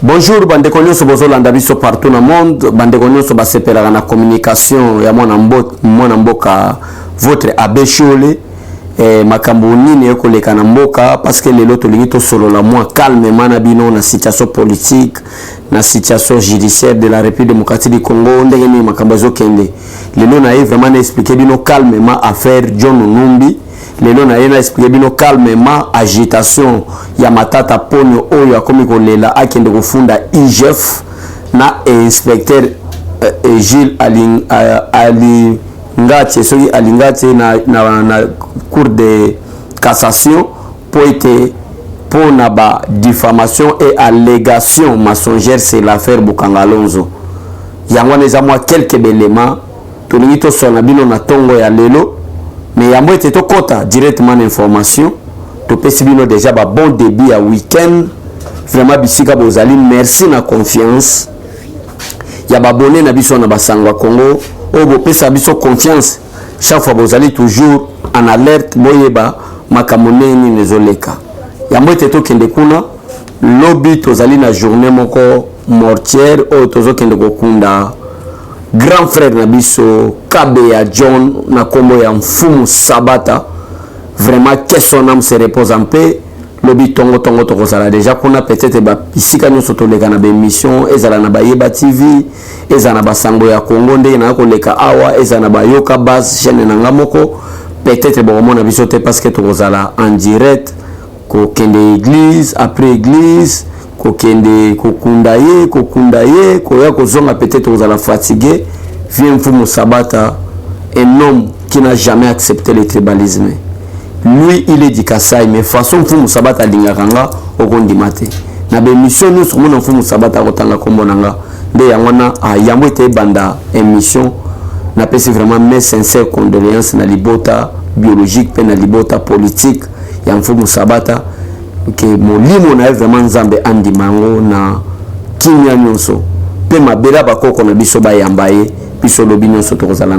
Bonjour, bandeko nyonso bozolanda biso partout na monde, bandeko nyonso basepelaka na communication ya mwana mboka votre Abbé Chiolé makambo nini ekoleka na mboka parce que lelo tolingi tosolola mwa calmement na bino na situation politique na situation judiciaire de la République démocratique du Congo ndenge ni makambo ezokende. Lelo na vraiment na expliquer bino calmement affaire John Numbi. Lelo na yena expliquer bino calmement agitation ya Matata Ponyo oyo akomi kolela akende kufunda IGF na inspecteur Gilles Alingati soki Alingati na cour de cassation pour na ba diffamation et allégation mensongère c'est l'affaire Bukangalonzo. Yango neza mwa quelques éléments tolingi to sona bino na tongo ya lelo. Mais yambo était to kota directement l'information to pesi bino déjà ba bon début à week-end vraiment bisika bozali merci na confiance ya ba abonné na biso na basangwa Congo o bo pesa biso confiance chaque fois bozali toujours en alerte boyeba makamone ni nezoleka yambo était to kende kuna lobby tozali na journée moko mortière o tozo kende kokunda grand frère Nabiso Kabe ya John na kombo ya Mfumu Sabata vraiment que son âme se repose en paix lobi tongo tokozala déjà kuna peut-être ba bisika nyoso toleka na émission ezala na Bayeba TV ezala na basango ya Congo nde na koleka awa ezala na Bayoka base chaîne na ngamoko peut-être bon mona biso te parce que tokozala en direct ko kende église après église kokende kokundaye koya kozonga peut-être vous allez fatigué vient Mfumu Sabata un homme qui n'a jamais accepté le tribalisme lui il est du Kasai mais façon Mfumu Sabata lingakanga okondimate na be mission nous sur mon Mfumu Sabata kotanga kombonanga nde yangwana yambo ete banda émission na pesi vraiment mes sincères condoléances na libota biologique pe na libota politique ya Mfumu Sabata que molimo na vraiment nzambe andimango na kimya nyonso pe mabela bakoko na biso bayambaye biso lobi nyonso tokozala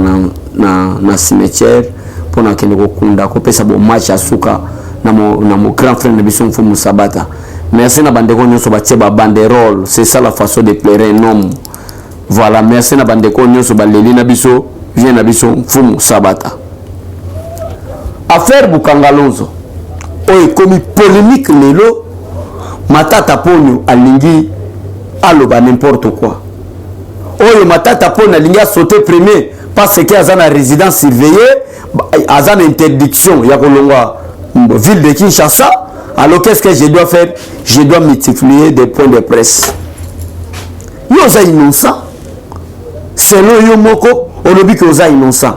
na cimetière pona kende kokunda ko pesa bo match asuka na mo grand frère na biso Mfumu Sabata. Merci na bandeko nyonso batie ba banderole, c'est ça la façon de pleurer un homme. Voilà, merci na bandeko nyonso baleli na biso vient na biso Mfumu Sabata. Affaire Bukangalonzo oye komi polémique lelo Matata Ponyo alingi aloba n'importe quoi oye Matata Ponyo alingi a sauté premier parce que azana résidence surveillée azana interdiction ya kolongwa ville de Kinshasa. Alors qu'est-ce que je dois faire? Je dois multiplier des points de presse. Yo za innocent selon yo moko olobi que za innocent.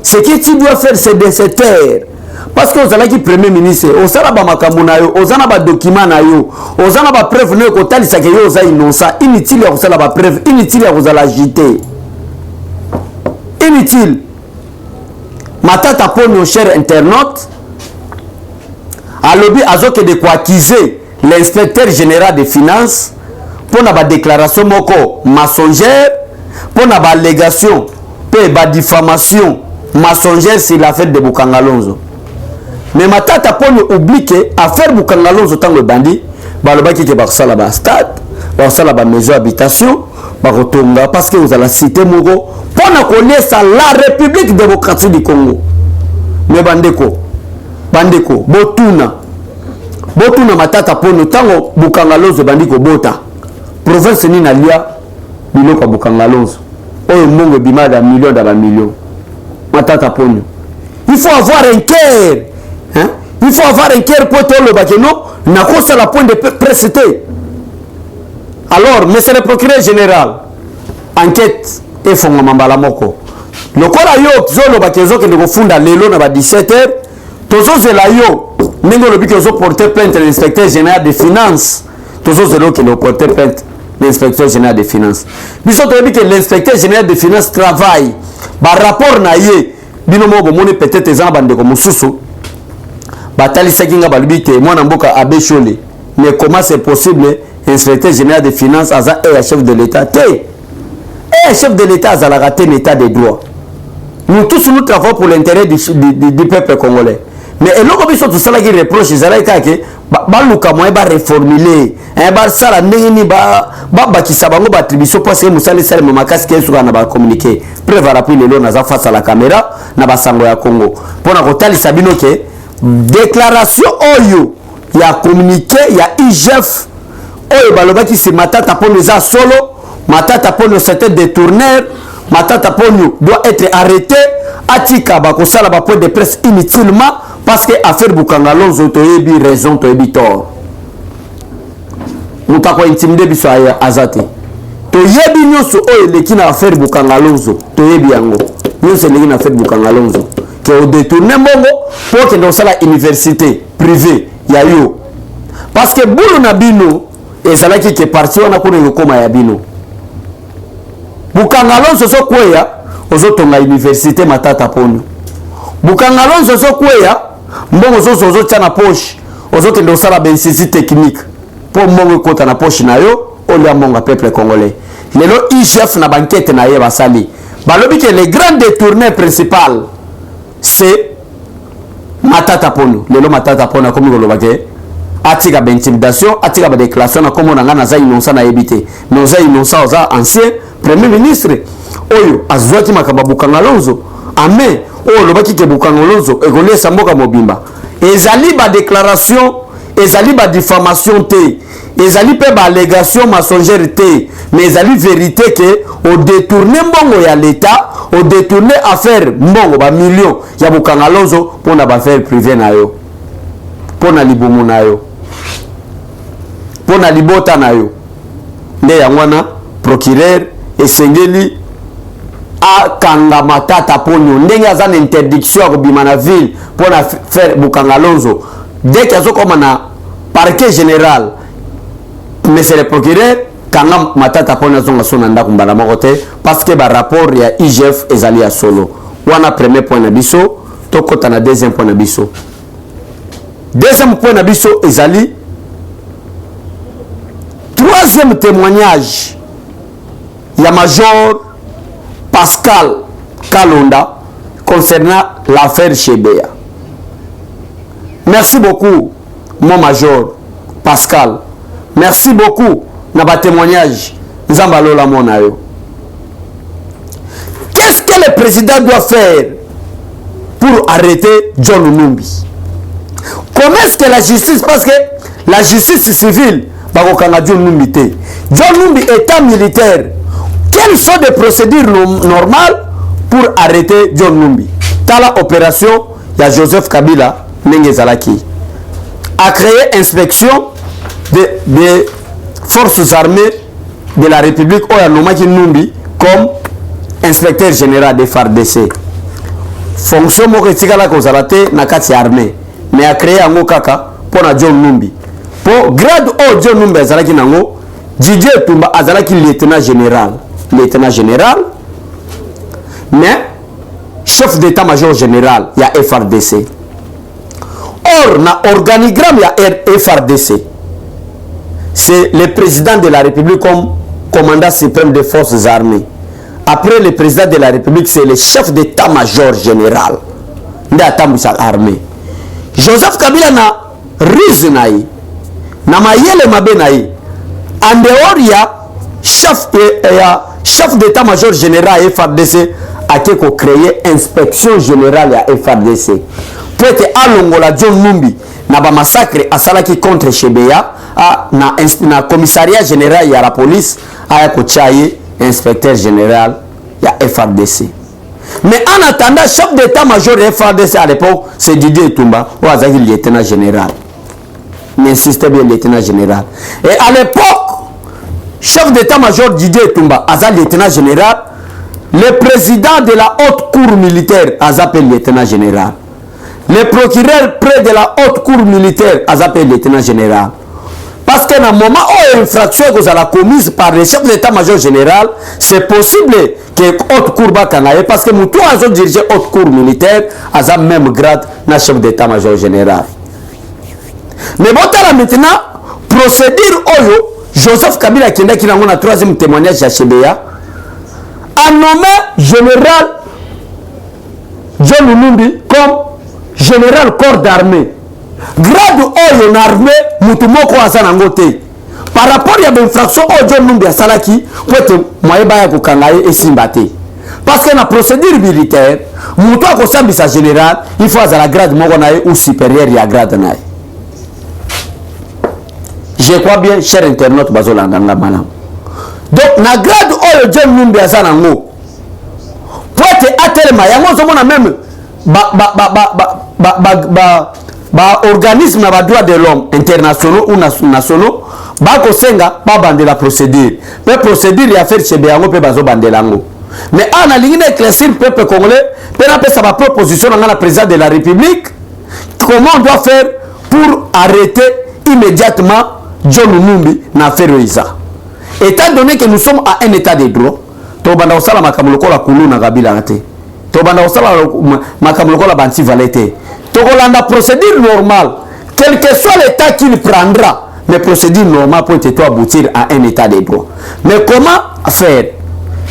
Ce que tu dois faire c'est de se taire. Parce que ozala ki premier ministre ozala ba makambo na yo ozana ba document na yo ozana ba preuve ne ko talisa ke yo oza innocent inutile ya kozala ba preuve inutile ya kozala agité inutile. Matata Ponyo cher internaute alobi azoke de quoi accuser l'inspecteur général des finances pour na ba déclaration moko mensongère pour na ba allégation pe ba diffamation mensongère sur l'affaire de Bukangalonzo. Mais Matata Ponyo oublie que affaire Bukangalonzo tango bandi balobaki ke bakosala ba stade bakosala ba maison habitation bakotonga parce que vous allez citer moko pona connaître la République démocratique du Congo. Mais bandeko botuna Matata Ponyo tango Bukangalonzo bandi ko bota province ni na lia biloko Bukangalonzo oyo mbongo bimada millions da ba millions. Matata Ponyo il faut avoir un cœur. Hein? Il faut avoir un cœur pour te le bakeno na kosa la point de presse. Alors monsieur le procureur général enquête et fonga mambala moko lokola yo zolo bakezo ke ndiko funda lelo na ba 17h tozo zela yo ningo lobi ke zo porter plainte à l'inspecteur général des finances tozo zelo ke le porter plainte l'inspecteur général des finances biso to bi que l'inspecteur général des finances travaille ba rapport na ye bino mo bo moni peut-être ezana bandeko mususu batali sakinga balubi te mwana mboka Abbé Chiolé. Mais comment c'est possible inspecteur général des finances aza et chef de l'état te et chef de l'état aza la raté l'état des droits. Nous tous nous travaillons pour l'intérêt du peuple congolais. Mais eloko biso to sala ki reproche ezala ka ke baluka moyen reformuler basala ndenge nini babakisa bango baattribution parce que mosala esalema makasi ke esuka na bacommuniqué preuve arappui lelo naza face à la caméra na basango ya Congo mpona kotalisa bino ke déclaration oyo ya communiqué ya IGF oyo balobaki se Matata Ponyo eza solo, Matata Ponyo c'était détourneur, Matata Ponyo doit être arrêté, atika bakosala ba point de presse inutilement parce que affaire Bukanga Lonzo toyebi raison toyebi tort. Mutako intimidé biso azate. Toyebi nyonso oyo leki na affaire Bukanga Lonzo toyebi yango. Nyonso leki na affaire Bukanga Lonzo ke o détourner mbongo pour que dans la université privée ya yo. Parce que bulu na bino ezalaki ke parti wana kuna yokoma ya bino. Bukanga Lonzo so kweya ozotonga université Matata Ponyo. Bukanga Lonzo so kweya mbongo so zozo tana poche ozokende osala bensinsi technique po mbongo ekota na poche na yo olia mbongo peuple congolais. Lelo IGF na banquette na ye basali balobi ke le grand détourneur principal c'est Matata Ponyo. Lelo Matata Ponyo komi kolobake atika intimidation atika ba déclaration na komo nanga naza innocent na ebité mais oza innocent oza ancien premier ministre oyo azwaki makamba Bukanga Lonzo amen oyo lobaki ke Bukanga Lonzo ekolesa mboka mobimba ezali ba déclaration ezali ba diffamation te ezali pe ba allégation mensongère te mais ezali vérité que au détourner mbongo ya l'état au détourner affaire mbongo ba millions ya Bukanga Lonzo pona ba faire privé na yo pona libumu na yo pona libota na yo nde yangwana procureur esengeli akanga Matata Ponyo ndenge aza na interdiction ya kobima na ville pona faire Bukanga Lonzo dès que azokoma na parquet général monsieur le procureur kanga Matata Ponyo azonga so na ndako mbala moko te parce que ba rapport ya IGF ezali ya solo wana premier point na biso tokota na deuxième point na biso. Deuxième point na biso ezali troisième témoignage ya Major Pascal Kalonda concernant l'affaire Chebea. Merci beaucoup mon Major Pascal. Merci beaucoup na ba témoignage Nzambalola monayo. Qu'est-ce que le président doit faire pour arrêter John Numbi? Comment est-ce que la justice, parce que la justice civile bakokanga John Numbi te. John Numbi état militaire. Quelles sont les procédures normales pour arrêter John Numbi? Tala opération ya Joseph Kabila ndenge zalaki a créé inspection des forces armées de la République oya nomaki Numbi comme inspecteur général des FARDC. Fonction moko etikala kozala te na kati ya armée mais a créé yango kaka pona John Numbi. Po grade o John Numbi azalaki nango Didier Tumba azalaki lieutenant général. Lieutenant général mais chef d'état-major général ya FRDC. Or na organigramme ya FRDC c'est le président de la République comme commandant suprême des forces armées. Après le président de la République c'est le chef d'état-major général nde atambwisa armée. Joseph Kabila na ruse na ye na mayele mabe na ye en dehors ya chef d'état-major général ya FARDC ake ko créer inspection générale ya FARDC pour ete alongola John Numbi na ba massacre asalaki contre Chebea na commissariat général ya la police aya ko chaye inspecteur général ya FARDC. Mais en attendant, chef d'état-major de FARDC à l'époque, c'est Didier Tumba, ou Azaki lieutenant général. N'insistez bien lieutenant général. Et à l'époque, chef d'état-major Didier Tumba, Azaki lieutenant général, le président de la haute cour militaire, Azaki lieutenant général. Le procureur près de la haute cour militaire, Azaki lieutenant général. Parce qu'à un moment où l'infraction est commise par le chef d'état-major général, c'est possible que haute cour bakanaye parce que nous avons dirigé haute cour militaire à la même grade na chef d'état-major général. Mais bon, maintenant, procédure oyo Joseph Kabila qui est dans le troisième témoignage à Chebea a nommé général John Numbi comme général corps d'armée grade oyo na armée mutu moko aza nango te par rapport ya infraction oyo John Numbi asalaki po ete moyeba ya kokanga ye esimba te parce que na procédure militaire mutu akosambisa général il faut azala grade moko na ye ou supérieur ya grade na ye. Je crois bien cher internaute bazolanda nga malamu. Donc na grade oyo John Numbi aza nango po ete atelema yango ozomona même organisme na droit de l'homme internationaux ou nationaux bako senga babande la procédure mais procédure ya faire chebe yango pe bazo bandelango mais ana lingine éclaircir peuple congolais pe na pesa ba proposition na président de la République comment on doit faire pour arrêter immédiatement John Numbi na faire ça étant donné que nous sommes à un état de droit to banda osala makambo lokola kulu na kabila ngate to banda osala makambo lokola banti valete to kolanda procédure normale quel que soit l'état qu'il prendra mais procédure normale pour te aboutir à un état de droit mais comment faire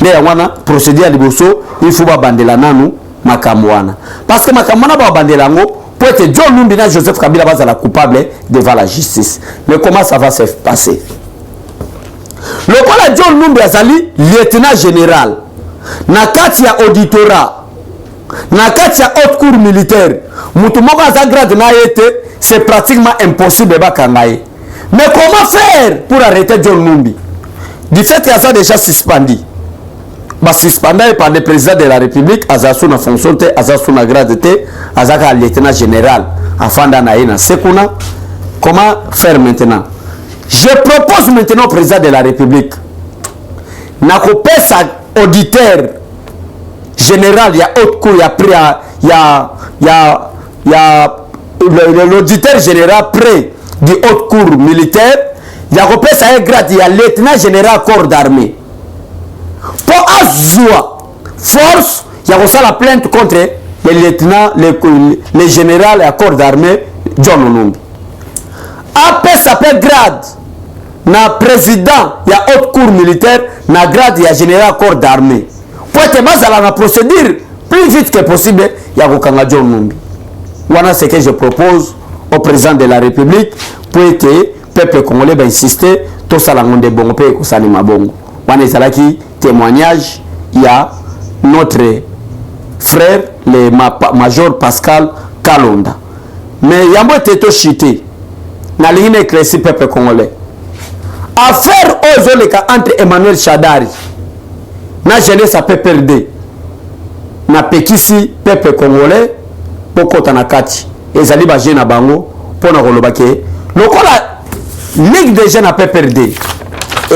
les wana procédure liboso il faut ba bandela nanu makambo wana parce que makambo na ba bandela ngo pour être John Numbi na Joseph Kabila bazala coupable devant la justice mais comment ça va se passer le quoi John Numbi azali lieutenant général na kati ya auditorat na kati ya haute cour militaire mutu moko aza grade na yete c'est pratiquement impossible bakangaye mais comment faire pour arrêter John Numbi du fait qu'il a déjà suspendu suspendu par le président de la République aza sous na fonction te aza sous na grade te aza ka lieutenant général afanda na ina sekuna comment faire maintenant. Je propose maintenant au président de la République na kopesa auditeur général ya haute cour l'auditeur général près du haute cour militaire ya kopesa un grade ya lieutenant général corps d'armée pour azwa force ya kosala plainte contre les lieutenants les généraux ya corps d'armée John Numbi apesa pe grade na président ya haute cour militaire na grade ya général corps d'armée pour être basala na procédure plus vite que possible ya kokanga John Numbi. Voilà ce que je propose au président de la République pour que peuple congolais va insister tout ça la monde bongo pe ko salima bongo. Wana ezalaki témoignage ya notre frère le major Pascal Kalonda. Mais yambo teto chité na ligne éclairci peuple congolais. Affaire ozoleka entre Emmanuel Shadari na jeunesse a PPRD na pekisi peuple congolais pokota na kati ezali ba jeune na bango pona koloba ke lokola ligue des jeunes a PPRD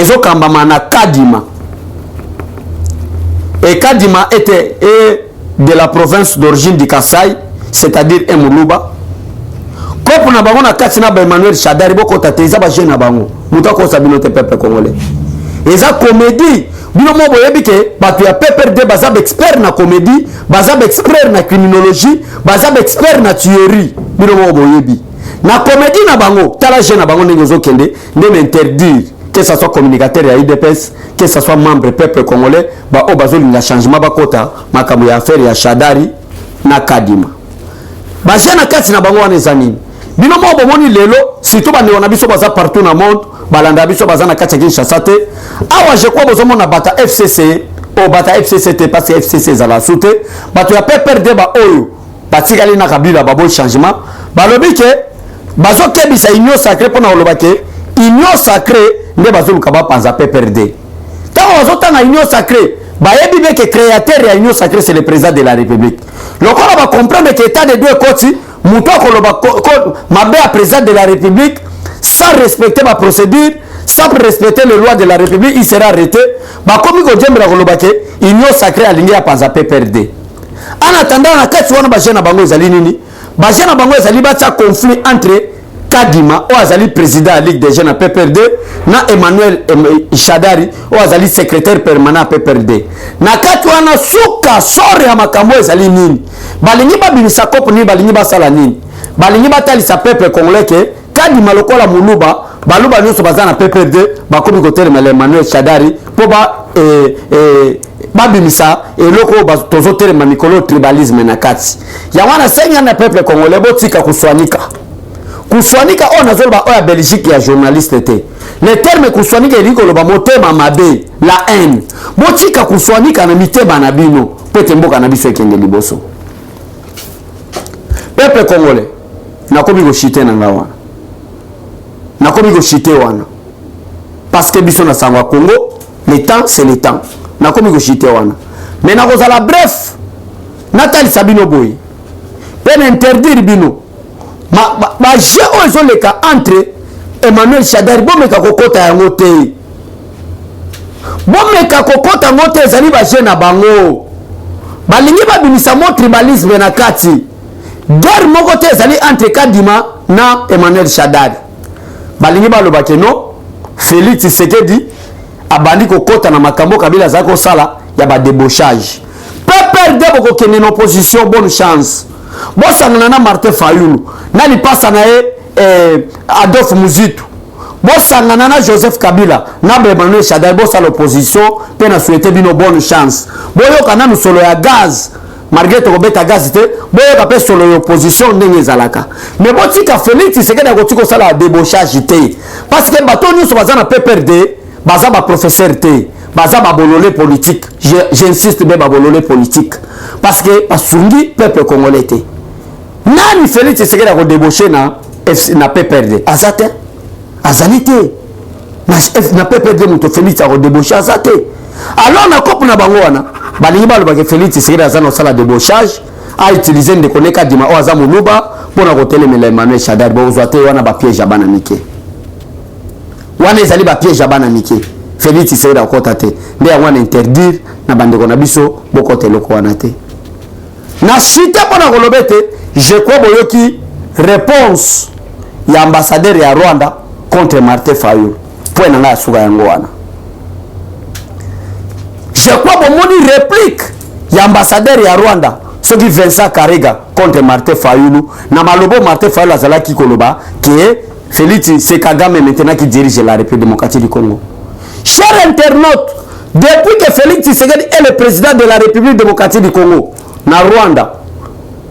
ezokambama na Kadima et Kadima était de la province d'origine du Kasaï c'est-à-dire Emuluba kopo na bango na kati na ba Emmanuel Shadari bokota te eza ba jeune na bango muta ko sabino te peuple congolais eza comédie bino mo boyebi ke bato ya PPRD bazab expert na comédie bazab expert na criminologie bazab expert na tuerie bino mo boyebi na comédie na bango tala jeune na bango ndenge zokende ndeme interdire que ça soit communicateur ya IDPS que ça soit membre peuple congolais ba o bazolinga changement bakota makambo ya affaire ya Shadari na Kadima ba jeune na kati na bango wana ezanini bino mo bomoni lelo surtout bande wana biso baza partout na monde balanda biso baza na kati ya Kinshasa te awa je crois bozomo na bata FCC o bata FCC te parce que FCC za la soute bato ya PPRD ba oyo batikali na Kabila babo changement balobi ke bazo kebisa union sacrée pona oloba ke union sacrée nde bazo lukaba panza PPRD tawo bazo tanga union sacrée bayebi be ke créateur ya union sacrée c'est le président de la République lokola ba comprendre que état de deux côtés muto koloba mabe à président de la République sans respecter ma procédure, sans respecter les lois de la République, il sera arrêté. Bah comme il dit que union sacrée à l'India pas à PPRD. En attendant, la quête soit basée na bango ezali nini? Basée na bango ezali ba conflit entre Kadima ou azali président de la Ligue des jeunes à PPRD na Emmanuel Shadari ou azali secrétaire permanent à PPRD. Na quête wana suka sore ya makambo ezali nini? Balingi ba binisa kopo ni balingi ba sala nini? Balingi ba tali sa peuple congolais ke Kadima lokola muluba baluba nyonso baza na PPRD bakomi kotelema Emmanuel Shadari po babimisa eloko tozotelema mikolo tribalisme na kati ya wana senga na peuple congolais botika kuswanika kuswanika on azoloba oya Belgique ya journaliste te. Le terme kuswanika eliko loba motema mabe, la haine. Botika kuswanika na mitema na bino, pete mboka na biso ekende liboso. Peuple congolais, nakomi ko chiter na ngawa. Nakomi ko chiter wana. Parce que biso na sangwa Congo, le temps c'est le temps. Nakomi ko chiter wana. Mais na kozala bref. Nathalie Sabino boy. Pen interdire bino. Ma jeu ozo le ka entre Emmanuel Shadari bomeka kokota yango te. Bomeka kokota yango te ezali ba jeu na bango. Balingi ba bimisa mo tribalisme na kati. Guerre moko te ezali entre Kadima na Emmanuel Shadari. Balingi ba loba keno Félix Tshisekedi abandi kokota na makambo Kabila zako sala ya ba débauchage. PPRD boko kene en opposition, bonne chance. Bosangana na Martin Fayulu na lipasa na Adolphe Muzitu. Bosangana na Joseph Kabila na Emmanuel Shadari bosa l'opposition pe na souhaiter bino bonne chance. Boyoka na solo ya gaz malgré to beta gaz te boyoka pe solo ya opposition ndenge zalaka. Mais botika Félix Tshisekedi akotiko sala débauchage te parce que bato nyuso bazana PPRD baza ba professeur te baza ba bololé politique. J'insiste bien ba bololé politique parce que basungi peuple congolais te. Nani Félix Tshisekedi a débauché na PPRD azate azalité na PPRD muto Félix a débauché azate. Alors na coupe na bango wana balingi baloba ke Félix Tshisekedi azana sala débauchage a utiliser ndeko neka dima o azamu luba pona kotelemela Emmanuel Shadari bo zoate wana ba piège bana mike wana ezali ba piège bana mike Félix Tshisekedi a kota te nde wana interdire na bandeko na biso bokote loko wana te na chite pona kolobete. Je crois boyoki réponse ya ambassadeur ya Rwanda contre Martin Fayulu. Point nanga suka yango wana. Je crois bomoni réplique ya ambassadeur ya Rwanda soki Vincent Karega contre Martin Fayulu na malobo Martin Fayulu azalaki koloba que Félix Sekagame maintenant qui dirige la République démocratique du Congo. Chers internautes, depuis que Félix Tshisekedi est le président de la République démocratique du Congo na Rwanda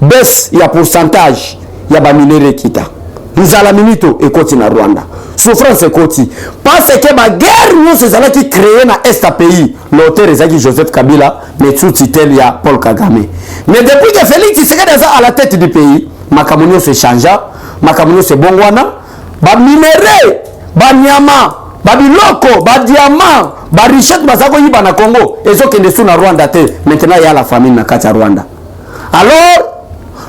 baisse ya pourcentage ya ba minere kita nzala minito ekoti na Rwanda souffrance ekoti parce que ba guerre nous c'est qui créé na est pays l'auteur ezaki Joseph Kabila mais sous titel ya Paul Kagame. Mais depuis que Félix Tshisekedi est à la tête du pays makamunyo se changea makamunyo se bongwana ba minere ba nyama ba biloko ba diamant ba richesse bazako yiba na Congo ezokende sous na Rwanda te. Maintenant il y a la famine na kati ya Rwanda. Alors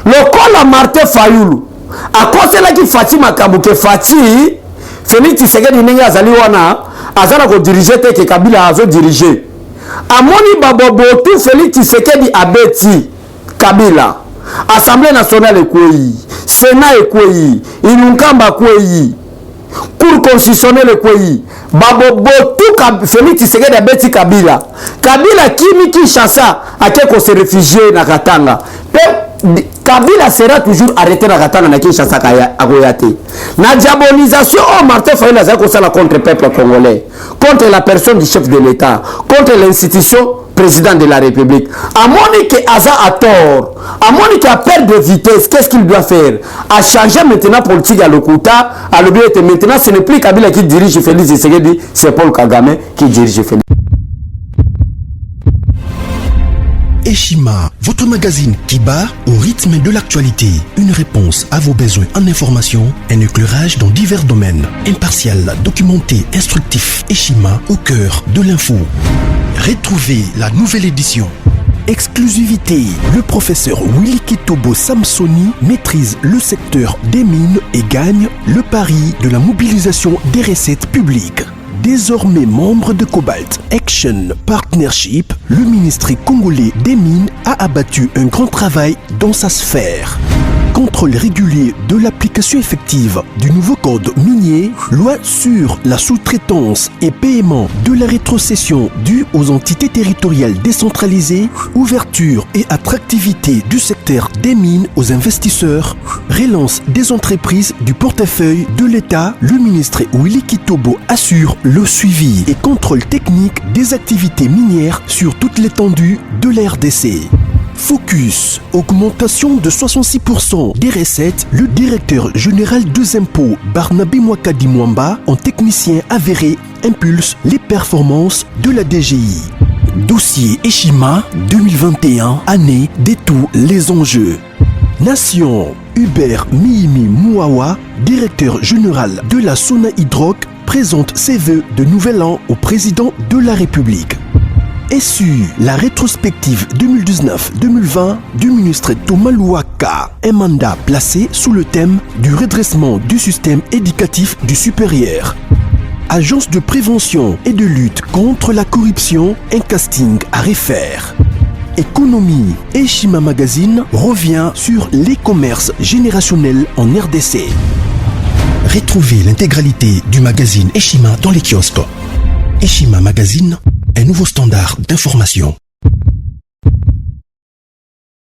le col Martin Fayulu a conseillé qui Fatima Kabuke Fati Félix Tshisekedi ndenge azali wana azana ko diriger te ke Kabila azo diriger amoni babobo tout Félix Tshisekedi abeti Kabila Assemblée nationale ekweyi Sénat ekweyi Inunkamba ekweyi Cour constitutionnelle ekweyi babobo tout Félix Tshisekedi abeti Kabila kimi Kinshasa akeko se réfugier na Katanga Kabila sera toujours arrêté na Katanga na Kinshasa agoyate. Na diabolisation Martin Fayulu a ça contre le peuple congolais, contre la personne du chef de l'État, contre l'institution président de la République. Amoni que Aza a tort, Amoni qui a perte de vitesse, qu'est-ce qu'il doit faire? A changer maintenant politique à l'Okuta, à l'objet maintenant ce n'est plus Kabila qui dirige Félix Tshisekedi, c'est Paul Kagame qui dirige Félix. Eshima, votre magazine qui bat au rythme de l'actualité. Une réponse à vos besoins en information, un éclairage dans divers domaines. Impartial, documenté, instructif. Eshima au cœur de l'info. Retrouvez la nouvelle édition. Exclusivité, le professeur Willy Kitobo Samsoni maîtrise le secteur des mines et gagne le pari de la mobilisation des recettes publiques. Désormais membre de Cobalt Action Partnership, le ministère congolais des mines a abattu un grand travail dans sa sphère. Contrôle régulier de l'application effective du nouveau code minier, loi sur la sous-traitance et paiement de la rétrocession due aux entités territoriales décentralisées, ouverture et attractivité du secteur des mines aux investisseurs, relance des entreprises du portefeuille de l'État, le ministre Willy Kitobo assure le suivi et contrôle technique des activités minières sur toute l'étendue de la RDC. Focus, augmentation de 66% des recettes. Le directeur général des impôts, Barnabé Mwakadi Mwamba, en technicien avéré, impulse les performances de la DGI. Dossier Eshima 2021, année de tous les enjeux. Nation, Hubert Mihimi Mouawa, directeur général de la Sona Hydroc, présente ses vœux de nouvel an au président de la République. SU, la rétrospective 2019-2020 du ministre Thomas Louaka, un mandat placé sous le thème du redressement du système éducatif du supérieur. Agence de prévention et de lutte contre la corruption, un casting à refaire. Économie, Eshima Magazine revient sur les commerces générationnels en RDC. Retrouvez l'intégralité du magazine Eshima dans les kiosques. Eshima Magazine, un nouveau standard d'information.